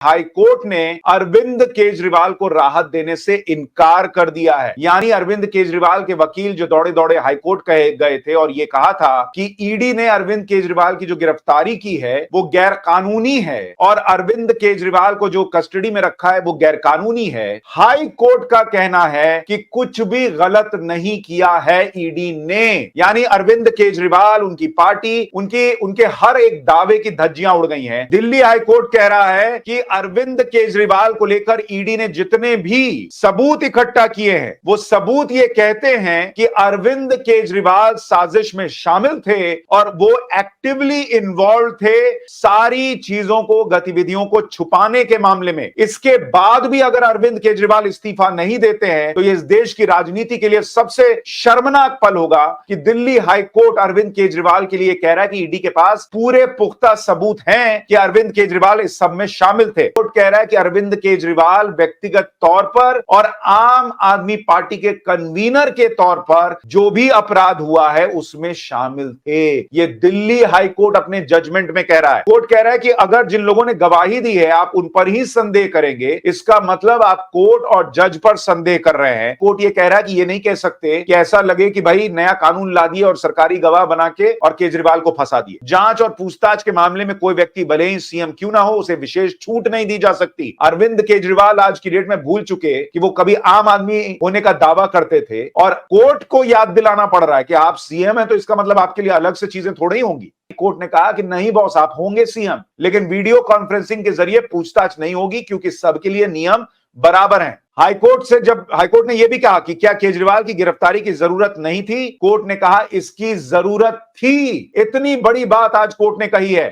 High court ने अरविंद केजरीवाल को राहत देने से इनकार कर दिया है। यानी अरविंद केजरीवाल के वकील जो दौड़े दौड़े हाई कोर्ट गए थे और ये कहा था कि ईडी ने अरविंद केजरीवाल की जो गिरफ्तारी की है वो गैर कानूनी है और अरविंद केजरीवाल को जो कस्टडी में रखा है वो गैर कानूनी है। हाई कोर्ट का कहना है कि कुछ भी गलत नहीं किया है ईडी ने। यानी अरविंद केजरीवाल, उनकी पार्टी, उनके हर एक दावे की धज्जियां उड़ गई हैं। दिल्ली हाई कोर्ट कह रहा है कि अरविंद केजरीवाल को लेकर ईडी ने जितने भी सबूत इकट्ठा किए हैं वो सबूत ये कहते हैं कि अरविंद केजरीवाल साजिश में शामिल थे और वो एक्टिवली इन्वॉल्व थे सारी चीजों को, गतिविधियों को छुपाने के मामले में। इसके बाद भी अगर अरविंद केजरीवाल इस्तीफा नहीं देते हैं तो ये इस देश की राजनीति के लिए सबसे शर्मनाक पल होगा कि दिल्ली हाई कोर्ट अरविंद केजरीवाल के लिए कह रहा है कि ईडी के पास पूरे पुख्ता सबूत हैं कि अरविंद केजरीवाल इस सब में शामिल थे। कोर्ट कह रहा है कि अरविंद केजरीवाल व्यक्तिगत तौर पर और आम आदमी पार्टी के कन्वीनर के तौर पर जो भी अपराध हुआ है उसमें शामिल थे। ये दिल्ली हाई कोर्ट अपने जजमेंट में कह रहा है। कोर्ट कह रहा है कि अगर जिन लोगों ने गवाही दी है आप उन पर ही संदेह करेंगे, इसका मतलब आप कोर्ट और जज पर संदेह कर रहे हैं। कोर्ट ये कह रहा है कि ये नहीं कह सकते कि ऐसा लगे कि भाई नया कानून ला दिए और सरकारी गवाह बना के और केजरीवाल को फंसा दिए। जांच और पूछताछ के मामले में कोई व्यक्ति भले ही सीएम क्यों ना हो उसे विशेष छूट नहीं दी जा सकती। अरविंद केजरीवाल आज की डेट में भूल चुके कि वो कभी आम आदमी होने का दावा करते थे और कोर्ट को याद दिलाना पड़ रहा है कि आप सीएम हैं तो इसका मतलब आपके लिए अलग से चीजें थोड़ी ही होंगी। कोर्ट ने कहा कि नहीं बॉस, आप होंगे सीएम लेकिन वीडियो कॉन्फ्रेंसिंग के जरिए पूछताछ नहीं होगी क्योंकि सबके लिए नियम बराबर हैं। हाईकोर्ट ने यह भी कहा कि क्या केजरीवाल की गिरफ्तारी की जरूरत नहीं थी, कोर्ट ने कहा इसकी जरूरत थी। इतनी बड़ी बात आज कोर्ट ने कही है।